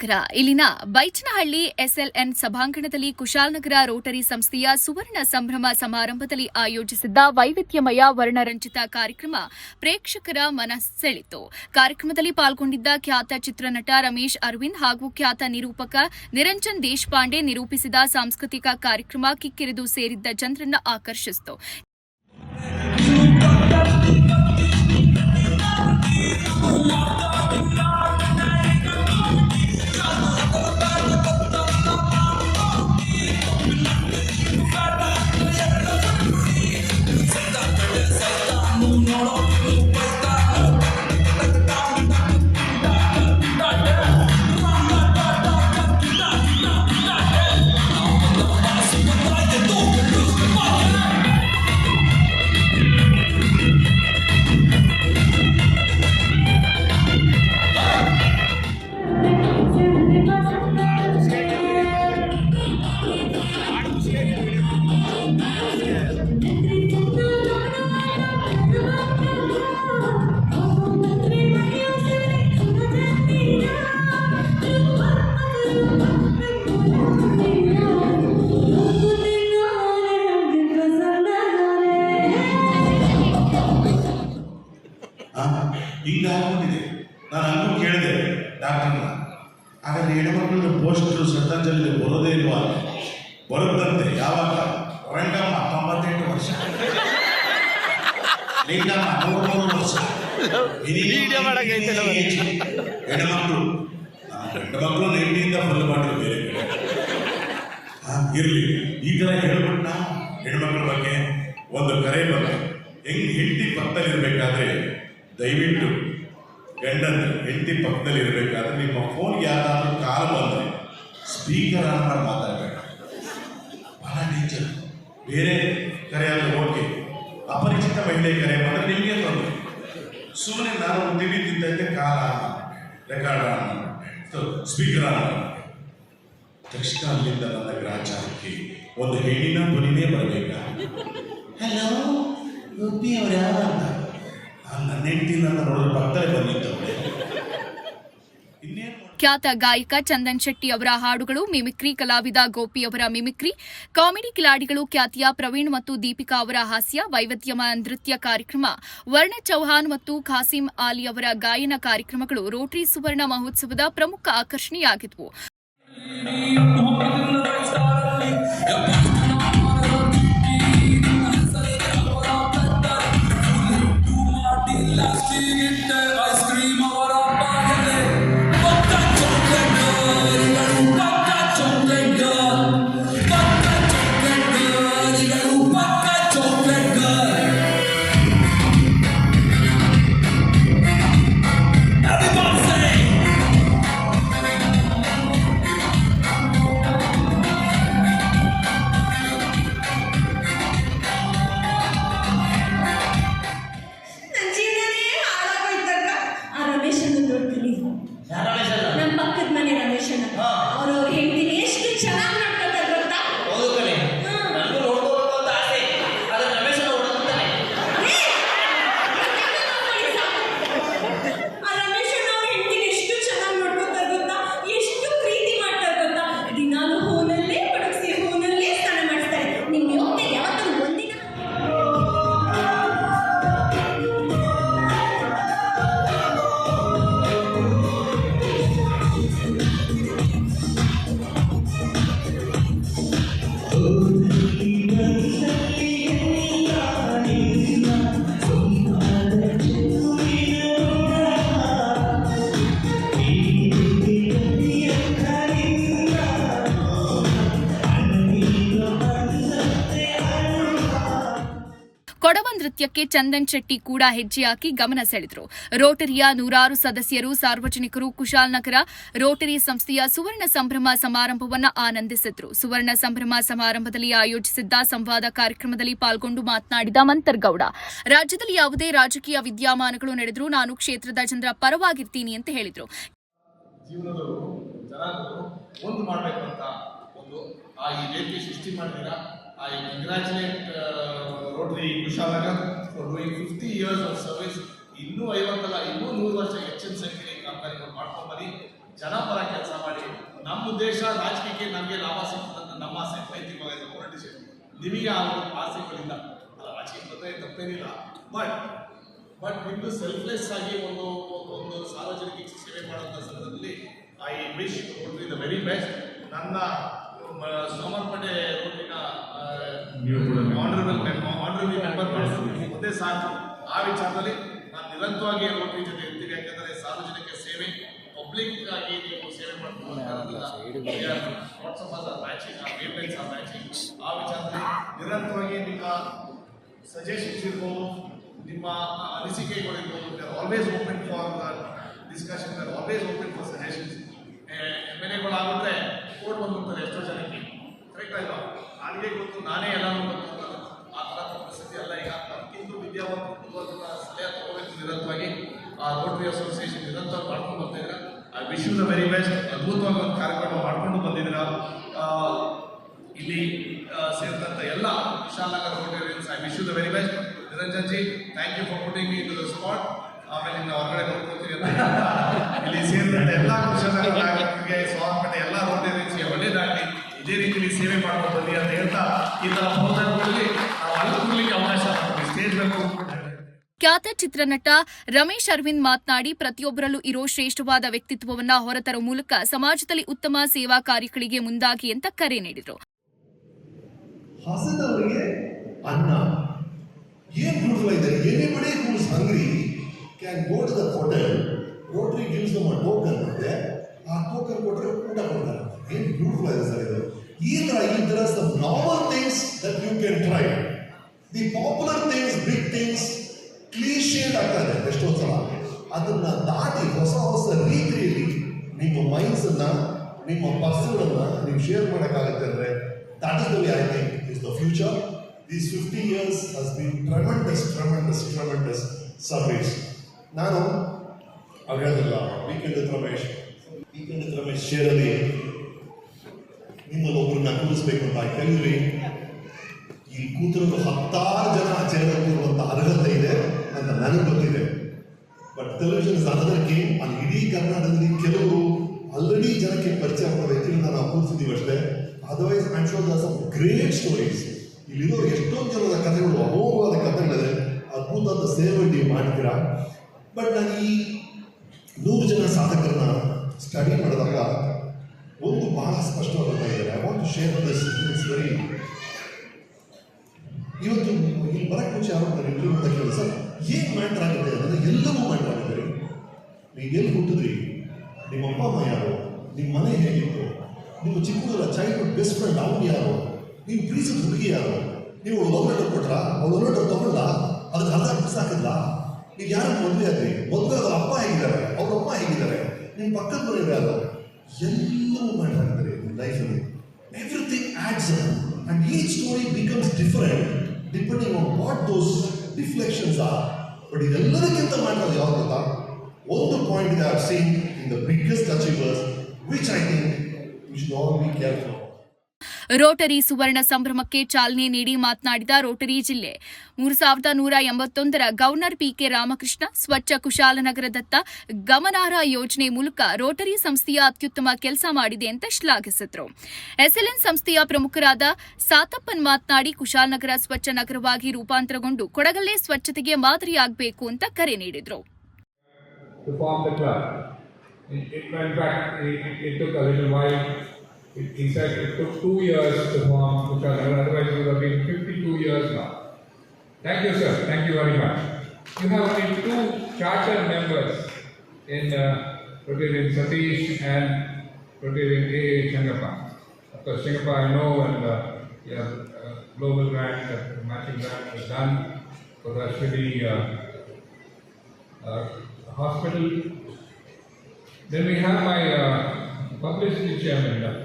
ಕುಶಾಲನಗರ ಇಲ್ಲಿನ ಬೈಚನಹಳ್ಳಿ ಎಸ್ಎಲ್ಎನ್ ಸಭಾಂಗಣದಲ್ಲಿ ಕುಶಾಲನಗರ ರೋಟರಿ ಸಂಸ್ಥೆಯ ಸುವರ್ಣ ಸಂಭ್ರಮ ಸಮಾರಂಭದಲ್ಲಿ ಆಯೋಜಿಸಿದ್ದ ವೈವಿಧ್ಯಮಯ ವರ್ಣರಂಜಿತ ಕಾರ್ಯಕ್ರಮ ಪ್ರೇಕ್ಷಕರ ಮನಸೆಳೆಯಿತು. ಕಾರ್ಯಕ್ರಮದಲ್ಲಿ ಪಾಲ್ಗೊಂಡಿದ್ದ ಖ್ಯಾತ ಚಿತ್ರನಟ ರಮೇಶ್ ಅರವಿಂದ್ ಹಾಗೂ ಖ್ಯಾತ ನಿರೂಪಕ ನಿರಂಜನ್ ದೇಶಪಾಂಡೆ ನಿರೂಪಿಸಿದ ಸಾಂಸ್ಕೃತಿಕ ಕಾರ್ಯಕ್ರಮ ಕಿಕ್ಕಿರಿದು ಸೇರಿದ್ದ ಜನರನ್ನು ಆಕರ್ಷಿಸಿತು. ಹೀಗಾಗ್ಬಿಟ್ಟಿದೆ. ನಾನು ಅಲ್ಲೂ ಕೇಳಿದೆ ಡಾಕ್ಟರ್ನ, ಹಾಗಾದ್ರೆ ಹೆಣ್ಮಕ್ಳದ್ದು ಪೋಸ್ಟರು ಶ್ರದ್ಧಾಂಜಲಿ ಬರೋದೇ ಇಲ್ವಾ? ಬರುತ್ತಂತೆ. ಯಾವಾಗ? ರಂಗಮ್ಮ 98 ವರ್ಷ, ಲಿಂಗಮ್ಮ 103 ವರ್ಷ. ಹೆಣ್ಮಕ್ಳು ಗಂಡು ಮಕ್ಕಳು 90 ಫುಲ್ ಮಾಡಿದ್ರು ಬೇರೆ ಇರಲಿ. ಈ ಥರ ಹೇಳ್ಬಿಟ್ಟ ಹೆಣ್ಮಕ್ಳ ಬಗ್ಗೆ ಒಂದು ಕರೆ ಬಗ್ಗೆ ಹೆಂಡತಿ ಪಕ್ಕದಲ್ಲಿ ಇರಬೇಕಾದ್ರೆ ದಯವಿಟ್ಟು ಗಂಡನ ಹೆಂಡತಿ ಪಕ್ಕದಲ್ಲಿ ಇರಬೇಕಾದ್ರೆ ನಿಮ್ಮ ಫೋನ್ಗೆ ಯಾರಾದರೂ ಕಾಲ್ ಬಂದರೆ ಸ್ಪೀಕರ್ ಆನ್ ಮಾಡಿ ಮಾತಾಡಬೇಡ. ಬಹಳ ಡೇಂಜರ್. ಬೇರೆ ಕರೆ ಆದರೆ ಓಕೆ, ಅಪರಿಚಿತ ಮಹಿಳೆ ಕರೆ ಬಂದರೆ ನಿಮಗೆ ತೊಂದರೆ. ಸುಮ್ಮನೆ ನಾನು ಟಿವಿ ತಿಂತಂತೆ call on record on speaker on ತಕ್ಷಣ ಅಲ್ಲಿಂದ ನನ್ನ ಗ್ರಾಚಾರಕ್ಕೆ ಒಂದು ಹೆಣ್ಣಿನ ಧ್ವನಿನೇ ಬರಬೇಕಾ? ಹಲೋ ಗೋಪಿ ಅವರ ನನ್ನ ಹೆಂಡತಿ ನನ್ನ ನೋಡಿದ್ರೆ ಪಕ್ಕದಲ್ಲೇ ಬಂದಿದ್ದವಳೆ. ಖ್ಯಾತ ಗಾಯಕ ಚಂದನ್ ಶೆಟ್ಟಿ ಅವರ ಹಾಡುಗಳು, ಮಿಮಿಕ್ರಿ ಕಲಾವಿದ ಗೋಪಿ ಅವರ ಮಿಮಿಕ್ರಿ, ಕಾಮಿಡಿ ಕಿಲಾಡಿಗಳು ಖ್ಯಾತಿಯ ಪ್ರವೀಣ್ ಮತ್ತು ದೀಪಿಕಾ ಅವರ ಹಾಸ್ಯ, ವೈವಿಧ್ಯಮಯ ನೃತ್ಯ ಕಾರ್ಯಕ್ರಮ, ವರ್ಣ ಚೌಹಾನ್ ಮತ್ತು ಖಾಸಿಂ ಆಲಿ ಅವರ ಗಾಯನ ಕಾರ್ಯಕ್ರಮಗಳು ರೋಟರಿ ಸುವರ್ಣ ಮಹೋತ್ಸವದ ಪ್ರಮುಖ ಆಕರ್ಷಣೆಯಾಗಿದ್ದವು. ಕೊಡವ ನೃತ್ಯಕ್ಕೆ ಚಂದನ್ ಶೆಟ್ಟಿ ಕೂಡ ಹೆಜ್ಜೆ ಹಾಕಿ ಗಮನ ಸೆಳೆದರು. ರೋಟರಿಯ ನೂರಾರು ಸದಸ್ಯರು, ಸಾರ್ವಜನಿಕರು ಕುಶಾಲನಗರ ರೋಟರಿ ಸಂಸ್ಥೆಯ ಸುವರ್ಣ ಸಂಭ್ರಮ ಸಮಾರಂಭವನ್ನು ಆನಂದಿಸಿದರು. ಸುವರ್ಣ ಸಂಭ್ರಮ ಸಮಾರಂಭದಲ್ಲಿ ಆಯೋಜಿಸಿದ್ದ ಸಂವಾದ ಕಾರ್ಯಕ್ರಮದಲ್ಲಿ ಪಾಲ್ಗೊಂಡು ಮಾತನಾಡಿದ ಮಂತರ್ಗೌಡ, ರಾಜ್ಯದಲ್ಲಿ ಯಾವುದೇ ರಾಜಕೀಯ ವಿದ್ಯಮಾನಗಳು ನಡೆದರೂ ನಾನು ಕ್ಷೇತ್ರದ ಜನರ ಪರವಾಗಿರ್ತೀನಿ ಅಂತ ಹೇಳಿದರು. I congratulate Rotary Kushalnagar for doing 50 years of service. ಇನ್ನೂ 50 ಅಲ್ಲ, ಇನ್ನೂ 100 ವರ್ಷ ಹೆಚ್ಚಿನ ಸಂಖ್ಯೆಯಲ್ಲಿ ಕಾಮಗಾರಿಗಳು ಮಾಡ್ಕೊಂಡು ಬಂದು ಜನಪರ ಕೆಲಸ ಮಾಡಿ ನಮ್ಮ ಉದ್ದೇಶ ರಾಜಕೀಯಕ್ಕೆ ನಮಗೆ ಲಾಭ ಸಿಗ್ತದೆ ನಮ್ಮ ಆಸೆ ನೈತಿಕವಾಗಿ ಪೊಲಿಟಿಷಿಯನ್ ನಿಮಗೆ ಆ ಒಂದು ಆಸೆಗಳಿಂದ ಅಲ್ಲ ರಾಜಕೀಯ ಬಂದರೆ ತಪ್ಪೇನಿಲ್ಲ ಬಟ್ ನಿಮ್ಮದು ಸೆಲ್ಫ್ಲೆಸ್ ಆಗಿ ಒಂದು ಸಾರ್ವಜನಿಕ ಸೇವೆ ಮಾಡುವಂಥ ಸಂದರ್ಭದಲ್ಲಿ I wish Rotary the very best. ನನ್ನ ಸೋಮವಾರಪೇಟೆ ರೋಟರಿನ ಆನರಬಲ್ ಮೆಂಬರ್ ಮಾಡೋದು ಒಂದೇ ಸಾಕು. ಆ ವಿಚಾರದಲ್ಲಿ ನಾನು ನಿರಂತರವಾಗಿ ರೋಟರಿ ಜೊತೆ ಇರ್ತೀನಿ. ಯಾಕಂದರೆ ಸಾರ್ವಜನಿಕ ಸೇವೆ ಪಬ್ಲಿಕ್ ಆಗಿ ನೀವು ಸೇವೆ ಮಾಡ್ಕೊಂಡು ಆ ವಿಚಾರದಲ್ಲಿ ನಿರಂತರವಾಗಿ ನಿಮ್ಮ ಸಜೆಷನ್ಸ್ ಇರ್ಬೋದು, ನಿಮ್ಮ ಅನಿಸಿಕೆಗಳಿರ್ಬೋದು, always open for discussion, always open for suggestions. MLAಗಳಾಗ್ಬಿಟ್ರೆ ಕೋರ್ಟ್ ಬಂದ್ಬಿಡ್ತಾರೆ ಎಷ್ಟೋ ಜನಕ್ಕೆ, ಕರೆಕ್ಟ್ ಅಲ್ವಾ? ನನಗೆ ಗೊತ್ತು, ನಾನೇ ಎಲ್ಲರೂ ಗೊತ್ತು, ಆ ಥರ ಪರಿಸ್ಥಿತಿ ಅಲ್ಲ. ಈಗ ನಮಗಿಂತ ವಿದ್ಯಾವಂತರು ಸಲಹೆ ತಗೋಬೇಕು ನಿರಂತರವಾಗಿ. ಆ ರೋಟರಿ ಅಸೋಸಿಯೇಷನ್ ನಿರಂತರ ಮಾಡ್ಕೊಂಡು ಬರ್ತಾ ಇದ್ದೀರಾ. I wish you the very best. ಅದ್ಭುತವಾಗಿ ಒಂದು ಕಾರ್ಯಕ್ರಮ ಮಾಡ್ಕೊಂಡು ಬಂದಿದ್ದೀರಾ. ಇಲ್ಲಿ ಸೇರಿದಂಥ ಎಲ್ಲ Vishalnagar Rotarians, I wish you the very best. Niranjan ji, thank you for putting me in the spot. ಆಮೇಲೆ ಇನ್ನು ಹೊರಗಡೆ ನೋಡ್ಕೊಳ್ತೀರಿ ಅಂತ ಇಲ್ಲಿ ಸೇರಿದಂಥ ಎಲ್ಲ ಕುಶಲನಗರಕ್ಕೆ, ಸೋಮವಾರಪೇಟೆ ಎಲ್ಲ ರೋಟರಿಯನ್ಸ್ಗೆ ಒಳ್ಳೇದಾಗಲಿ, ಇದೇ ರೀತಿಯಲ್ಲಿ ಸೇವೆ ಮಾಡ್ಕೊಂಡು ಬನ್ನಿ ಅಂತ ಹೇಳ್ತಾ ಈ ಥರ ಪ್ರೋಗ್ರಾಮ್ಗಳಲ್ಲಿ ನಾವು ಅನುಕೂಲಿಗೆ ಅವಕಾಶ ಮಾಡ್ತೀವಿ. ಸ್ಟೇಜ್ ಬೇಕು. ಖ್ಯಾತ ಚಿತ್ರನಟ ರಮೇಶ್ ಅರವಿಂದ್ ಮಾತನಾಡಿ, ಪ್ರತಿಯೊಬ್ಬರಲ್ಲೂ ಇರೋ ಶ್ರೇಷ್ಠವಾದ ವ್ಯಕ್ತಿತ್ವವನ್ನ ಹೊರತರುವ ಮೂಲಕ ಸಮಾಜದಲ್ಲಿ ಉತ್ತಮ ಸೇವಾ ಕಾರ್ಯಗಳಿಗೆ ಮುಂದಾಗಿ ಅಂತ ಕರೆ ನೀಡಿದರು. ಹಸದವರಿಗೆ ಅನ್ನ ಏನ್ ಬ್ಯೂಟಿಫುಲ್ ಇದ್ದಾರೆ. Anybody who is hungry can go to the hotel. Rotary gives them a token ಅಂತೆ. ಆ ಟೋಕನ್ ಕೊಟ್ಟರೆ ಊಟ ಕೊಡ್ತಾರೆ. ಏನ್ ಬ್ಯೂಟಿಫುಲ್ ಆಗಿದೆ ಸರ್ ಇದು. ಈ ತರ some normal things that you can try. The popular things, big things cliched ಆಗ್ತದೆ ಎಷ್ಟೊಂದು ಸಲ. ಅದನ್ನ ದಾಟಿ ಹೊಸ ರೀತಿಯಲ್ಲಿ ನಿಮ್ಮ ಮೈಂಡ್ಸ್ ಅನ್ನ, ನಿಮ್ಮ ಪರ್ಸನ್ಗಳನ್ನ ನೀವು ಶೇರ್ ಮಾಡೋಕ್ಕಾಗುತ್ತೆ ಅಂದ್ರೆ that is the way I think is the future. These 50 years has been tremendous service. ನಾನು ಅವೆಲ್ಲ ವೀಕೆಂಡ್ ರಮೇಶ್ ಶೇರಲ್ಲಿ ನಿಮ್ಮಲ್ಲಿ ಒಬ್ಬರನ್ನ ಕೂರಿಸ್ಬೇಕು ಅಂತ ಕೆಲವ್ರಿ ಇಲ್ಲಿ ಕೂತಿರೋದು 10 ಜನ ಚೇರ್ ಕೂರುವಂತ ಅರ್ಹತೆ ಇದೆ ಅಂತ ನನಗೆ ಗೊತ್ತಿದೆ. But television is another game. ಅಲ್ಲಿ ಇಡೀ ಕರ್ನಾಟಕದಲ್ಲಿ ಕೆಲವರು ಆಲ್ರೆಡಿ ಜನಕ್ಕೆ ಪರಿಚಯ ಆಗೋ ವ್ಯಕ್ತಿಗಳನ್ನ ನಾವು ಕೂರಿಸಿದ್ದೀವಿ ಅಷ್ಟೇ. Otherwise I am sure there some great stories. ಇಲ್ಲಿರೋ ಎಷ್ಟೊಂದು ಜನರ ಕಥೆಗಳು, ಅಮೋಘವಾದ ಕಥೆಗಳಿದೆ, ಅದ್ಭುತವಾದ ಸೇವೆ ನೀವು ಮಾಡ್ತೀರಾ. ಬಟ್ ನಾನು ಈ 100 ಜನ ಸಾಧಕರನ್ನ ಸ್ಟಡಿ ಮಾಡಿದಾಗ ಒಂದು ಬಹಳ ಸ್ಪಷ್ಟವಾಗ್ತಾ ಇದೆ. I want to share this. It's very ಇವತ್ತು ಇಲ್ಲಿ ಬರಕ್ಕೆ ಮುಂಚೆ ಯಾರು ನಾನು ಇಂಟರ್ವ್ಯೂ ಅಂತ ಕೇಳಿ, ಸರ್ ಏನು ಮ್ಯಾಟ್ರ್ ಆಗುತ್ತೆ ಅಂದರೆ ಎಲ್ಲವೂ ಮ್ಯಾಟ್ರ್ ಆಗುತ್ತೆ. ನೀವು ಎಲ್ಲಿ ಹುಟ್ಟಿದ್ರಿ, ನಿಮ್ಮ ಅಪ್ಪ ಅಮ್ಮ ಯಾರು, ನಿಮ್ಮ ಮನೆ ಹೇಗಿತ್ತು, ನಿಮ್ಮ ಚಿಕ್ಕದ ಚೈಲ್ಡ್ಹುಡ್ ಬೆಸ್ಟ್ ಫ್ರೆಂಡ್ ಅವ್ನು ಯಾರು, ನೀವು ಪ್ರೀತಿಸಿದ ಹುಡುಗಿ ಯಾರು, ನೀವು ಲವ್ ಲೆಟರ್ ಕೊಟ್ರ, ಅವ್ಳು ಲವ್ ಲೆಟರ್ ತಗೊಳ್ಳ, ಅದಕ್ಕೆ ಅರ್ಧ ಬಿಸಾಕಿದ್ಲ, ನೀವು ಯಾರು ಮದುವೆ ಆದ್ರಿ, ಮದುವೆ ಆದ ಅಪ್ಪ ಹೇಗಿದ್ದಾರೆ, ಅವ್ರ ಅಮ್ಮ ಹೇಗಿದ್ದಾರೆ, ನಿಮ್ಮ ಪಕ್ಕದ ಮನೆಯವರು ಯಾರು, ಎಲ್ಲವೂ ಮ್ಯಾಟ್ರ್ ಆಗ್ತಾರೆ ಲೈಫಲ್ಲಿ. Everything adds up and each story becomes different depending on what those deflections are. But ಇದೆಲ್ಲದಕ್ಕಿಂತ ಮ್ಯಾಟರ್ ಯಾವುದು ಗೊತ್ತಾ, ಒಂದು point I have seen in the biggest achievers which I think we should all be careful. Rotary ಸುವರ್ಣ ಸಂಭ್ರಮಕ್ಕೆ ಚಾಲನೆ ನೀಡಿ ಮಾತನಾಡಿದ Rotary ಜಿಲ್ಲೆ 3181ರ ಗವರ್ನರ್ ಪಿಕೆ ರಾಮಕೃಷ್ಣ, ಸ್ವಚ್ಛ ಕುಶಾಲನಗರದತ್ತ ಗಮನಾರ್ಹ ಯೋಜನೆ ಮೂಲಕ ರೋಟರಿ ಸಂಸ್ಥೆಯ ಅತ್ಯುತ್ತಮ ಕೆಲಸ ಮಾಡಿದೆ ಅಂತ ಶ್ಲಾಘಿಸಿದರು. ಎಸ್ಎಲ್ಎನ್ ಸಂಸ್ಥೆಯ ಪ್ರಮುಖರಾದ ಸಾತಪ್ಪನ್ ಮಾತನಾಡಿ, ಕುಶಾಲನಗರ ಸ್ವಚ್ಛ ನಗರವಾಗಿ ರೂಪಾಂತರಗೊಂಡು ಕೊಡಗಲ್ಲೇ ಸ್ವಚ್ಛತೆಗೆ ಮಾದರಿಯಾಗಬೇಕು ಅಂತ ಕರೆ ನೀಡಿದರು. He said it took 2 years to form Kushalagar, otherwise it would have been 52 years now. Thank you, sir. Thank you very much. You have only 2 charter members in Rotarian Satish and Rotarian A. Changappa. Of course, Changappa I know, and yeah, global grant, matching grant was done for the Ashwini hospital. Then we have my publicity chairman,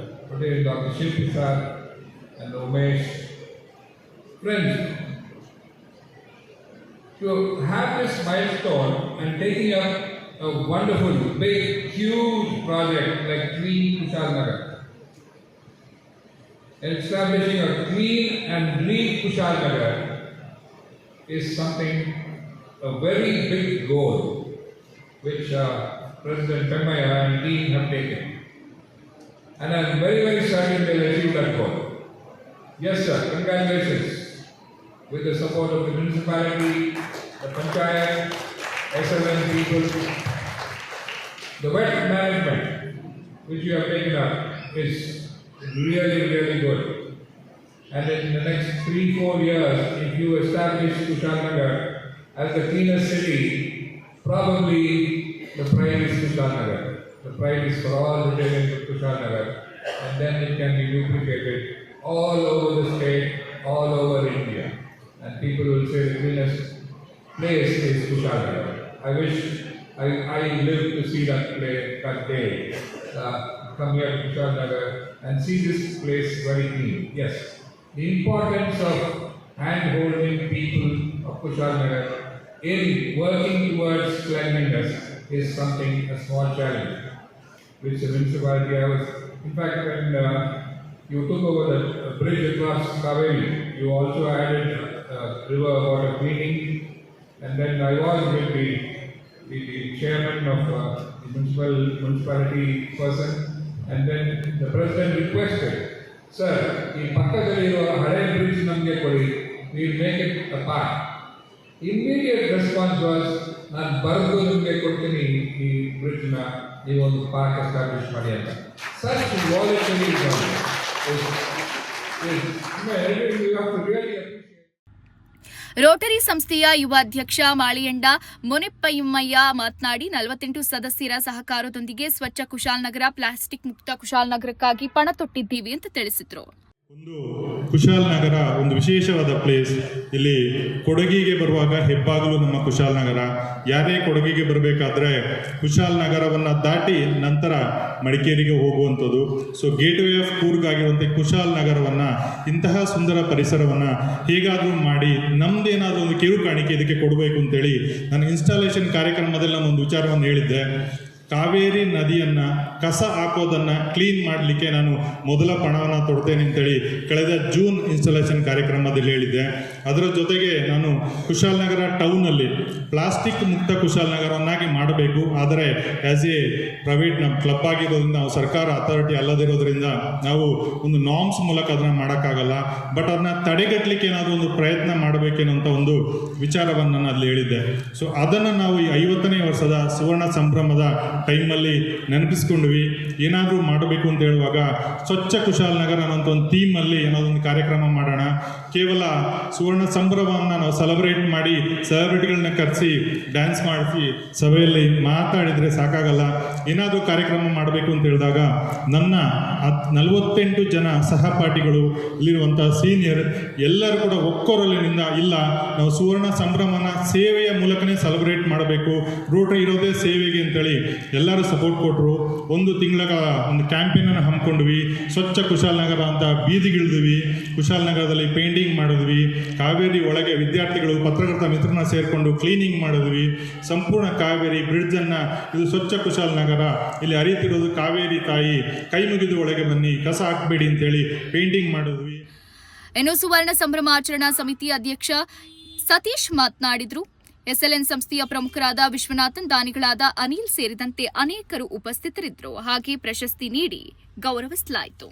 Dr. Shilpi sir and Umesh. Friends, to have this milestone and taking up a wonderful, big, huge project like Clean Kushalnagar, establishing a clean and green Kushalnagar is something, a very big goal, which President Pemmaya and team have taken. and I'm very, very certain they'll achieve that goal. Yes, sir, congratulations. With the support of the municipality, the panchayat, SLN people, the wet management which you have taken up is really, really good. And in the next 3-4 years, if you establish Kushalnagar as the cleanest city, probably the pride is Kushalnagar. The pride is for all Rotarians of Kushalnagar, and then it can be duplicated all over the state, all over India, and people will say the cleanest place is Kushalnagar. I wish I lived to see that day. Come here to Kushalnagar and see this place very clean. Yes, the importance of hand-holding people of Kushalnagar in working towards cleanliness is something, a small challenge, which the municipality has. In fact, when you took over the bridge across Kaveri, you also added river water cleaning, and then I was with the chairman of the municipality person, and then the president requested, sir, ಈ ಪಕ್ಕದಲ್ಲಿರುವ ಹಳೆ bridge ನಮಗೆ ಕೊಡಿ, we'll make it a park. Immediate response was, ನಾನು ಬರೆದು ನಿಮಗೆ ಕೊಡ್ತೀನಿ ಈ ಬ್ರಿಡ್ಜ್ನ, ನೀವು ಒಂದು ಪಾರ್ಕ್ ಎಸ್ಟಾಬ್ಲಿಷ್ ಮಾಡಿ ಅಂತ. Such voluntary you have to really appreciate. Rotary ಸಂಸ್ಥೆಯ ಯುವ ಅಧ್ಯಕ್ಷ ಮಾಳಿಯಂಡ ಮುನಿಪ್ಪಯ್ಯಮ್ಮಯ್ಯ ಮಾತನಾಡಿ 48 ಸದಸ್ಯರ ಸಹಕಾರದೊಂದಿಗೆ ಸ್ವಚ್ಛ ಕುಶಾಲನಗರ, ಪ್ಲಾಸ್ಟಿಕ್ ಮುಕ್ತ ಕುಶಾಲನಗರಕ್ಕಾಗಿ ಪಣ ತೊಟ್ಟಿದ್ದೀವಿ ಅಂತ ತಿಳಿಸಿದರು. ಒಂದು ಕುಶಾಲನಗರ ಒಂದು ವಿಶೇಷವಾದ ಪ್ಲೇಸ್. ಇಲ್ಲಿ ಕೊಡಗಿಗೆ ಬರುವಾಗ ಹೆಬ್ಬಾಗಲು ನಮ್ಮ ಕುಶಾಲನಗರ. ಯಾರೇ ಕೊಡಗಿಗೆ ಬರಬೇಕಾದ್ರೆ ಕುಶಾಲನಗರವನ್ನು ದಾಟಿ ನಂತರ ಮಡಿಕೇರಿಗೆ ಹೋಗುವಂಥದ್ದು. ಸೊ ಗೇಟ್ವೇ ಆಫ್ ಕೂರ್ಗ್ ಆಗಿರುವಂಥ ಕುಶಾಲನಗರವನ್ನು, ಇಂತಹ ಸುಂದರ ಪರಿಸರವನ್ನು ಹೇಗಾದರೂ ಮಾಡಿ ನಮ್ಮದೇನಾದರೂ ಒಂದು ಕಿರು ಕಾಣಿಕೆ ಇದಕ್ಕೆ ಕೊಡಬೇಕು ಅಂತೇಳಿ ನಾನು ಇನ್ಸ್ಟಾಲೇಷನ್ ಕಾರ್ಯಕ್ರಮದಲ್ಲಿ ನಾನು ಒಂದು ವಿಚಾರವನ್ನು ಹೇಳಿದ್ದೆ. ಕಾವೇರಿ ನದಿಯನ್ನು ಕಸ ಹಾಕೋದನ್ನು ಕ್ಲೀನ್ ಮಾಡಲಿಕ್ಕೆ ನಾನು ಮೊದಲ ಪಣವನ್ನು ತೊಡ್ತೇನೆ ಅಂತೇಳಿ ಕಳೆದ ಜೂನ್ ಇನ್ಸ್ಟಾಲೇಷನ್ ಕಾರ್ಯಕ್ರಮದಲ್ಲಿ ಹೇಳಿದ್ದೆ. ಅದರ ಜೊತೆಗೆ ನಾನು ಕುಶಾಲನಗರ ಟೌನಲ್ಲಿ ಪ್ಲಾಸ್ಟಿಕ್ ಮುಕ್ತ ಕುಶಾಲನಗರವನ್ನಾಗಿ ಮಾಡಬೇಕು. ಆದರೆ ಆ್ಯಸ್ ಎ ಪ್ರೈವೇಟ್ ನಮ್ಮ ಕ್ಲಬ್ ಆಗಿರೋದ್ರಿಂದ, ನಾವು ಸರ್ಕಾರ ಅಥಾರಿಟಿ ಅಲ್ಲದಿರೋದ್ರಿಂದ ನಾವು ಒಂದು ನಾರ್ಮ್ಸ್ ಮೂಲಕ ಅದನ್ನು ಮಾಡೋಕ್ಕಾಗಲ್ಲ. ಬಟ್ ಅದನ್ನ ತಡೆಗಟ್ಟಲಿಕ್ಕೆ ಏನಾದರೂ ಒಂದು ಪ್ರಯತ್ನ ಮಾಡಬೇಕೇನಂತ ಒಂದು ವಿಚಾರವನ್ನು ನಾನು ಅಲ್ಲಿ ಹೇಳಿದ್ದೆ. ಸೊ ಅದನ್ನು ನಾವು ಈ 50ನೇ ವರ್ಷದ ಸುವರ್ಣ ಸಂಭ್ರಮದ ಟೈಮಲ್ಲಿ ನೆನಪಿಸ್ಕೊಂಡ್ವಿ. ಏನಾದರೂ ಮಾಡಬೇಕು ಅಂತ ಹೇಳುವಾಗ ಸ್ವಚ್ಛ ಕುಶಾಲನಗರ ಅನ್ನೋಂಥ ಒಂದು ಥೀಮಲ್ಲಿ ಏನಾದರೂ ಒಂದು ಕಾರ್ಯಕ್ರಮ ಮಾಡೋಣ. ಕೇವಲ ಸುವರ್ಣ ಸಂಭ್ರಮವನ್ನು ನಾವು ಸೆಲೆಬ್ರೇಟ್ ಮಾಡಿ ಸೆಲೆಬ್ರಿಟಿಗಳನ್ನ ಕರೆಸಿ ಡ್ಯಾನ್ಸ್ ಮಾಡಿಸಿ ಸಭೆಯಲ್ಲಿ ಮಾತಾಡಿದರೆ ಸಾಕಾಗಲ್ಲ. ಏನಾದರೂ ಕಾರ್ಯಕ್ರಮ ಮಾಡಬೇಕು ಅಂತ ಹೇಳಿದಾಗ ನನ್ನ 48 ಜನ ಸಹಪಾಠಿಗಳು, ಇಲ್ಲಿರುವಂಥ ಸೀನಿಯರ್ ಎಲ್ಲರೂ ಕೂಡ ಒಕ್ಕೊರಲಿನಿಂದ, ಇಲ್ಲ ನಾವು ಸುವರ್ಣ ಸಂಭ್ರಮನ ಸೇವೆಯ ಮೂಲಕನೇ ಸೆಲೆಬ್ರೇಟ್ ಮಾಡಬೇಕು, ರೋಟರಿ ಇರೋದೇ ಸೇವೆಗೆ ಅಂತೇಳಿ ಎಲ್ಲರೂ ಸಪೋರ್ಟ್ ಕೊಟ್ಟರು. ಒಂದು ತಿಂಗಳ ಒಂದು ಕ್ಯಾಂಪೇನನ್ನು ಹಮ್ಮಿಕೊಂಡ್ವಿ. ಸ್ವಚ್ಛ ಕುಶಾಲನಗರ ಅಂತ ಬೀದಿಗಿಳಿದ್ವಿ. ಕುಶಾಲನಗರದಲ್ಲಿ ಪೇಂಟಿಂಗ್ ಮಾಡಿದ್ವಿ. ಕಾವೇರಿ ಒಳಗೆ ವಿದ್ಯಾರ್ಥಿಗಳು, ಪತ್ರಕರ್ತ ಮಿತ್ರನ ಸೇರಿಕೊಂಡು ಕ್ಲೀನಿಂಗ್ ಮಾಡಿದ್ವಿ. ಸಂಪೂರ್ಣ ಕಾವೇರಿ ಬ್ರಿಡ್ಜನ್ನು, ಇದು ಸ್ವಚ್ಛ ಕುಶಾಲನಗರ, ಇಲ್ಲಿ ಹರಿತಿರೋದು ಕಾವೇರಿ ತಾಯಿ, ಕೈ ಮುಗಿದು ಒಳಗೆ ಬನ್ನಿ, ಕಸ ಹಾಕಬೇಡಿ ಅಂತೇಳಿ ಪೇಂಟಿಂಗ್ ಮಾಡಿದ್ವಿ. ಇನ್ನು ಸುವರ್ಣ ಸಂಭ್ರಮಾಚರಣಾ ಸಮಿತಿ ಅಧ್ಯಕ್ಷ ಸತೀಶ್ ಮಾತನಾಡಿದರು. ಎಸ್ಎಲ್ಎನ್ ಸಂಸ್ಥೆಯ ಪ್ರಮುಖರಾದ ವಿಶ್ವನಾಥನ್, ದಾನಿಗಳಾದ ಅನಿಲ್ ಸೇರಿದಂತೆ ಅನೇಕರು ಉಪಸ್ಥಿತರಿದ್ದರು. ಹಾಗೆ ಪ್ರಶಸ್ತಿ ನೀಡಿ ಗೌರವಿಸಲಾಯಿತು.